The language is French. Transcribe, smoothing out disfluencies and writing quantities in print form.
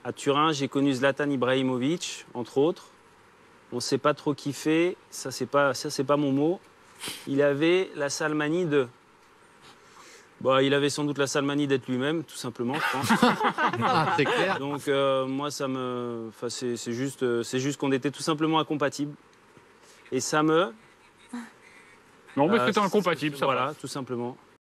À Turin, j'ai connu Zlatan Ibrahimovic, entre autres. On ne sait pas trop kiffer, ça c'est pas mon mot. Il avait la sale manie de... Bah, il avait sans doute la sale manie d'être lui-même, tout simplement, je pense. Ah, c'est clair. Donc moi, ça me... Enfin, c'est juste qu'on était tout simplement incompatibles. Et ça me... Non, mais c'était incompatible, ça voilà, va. tout simplement.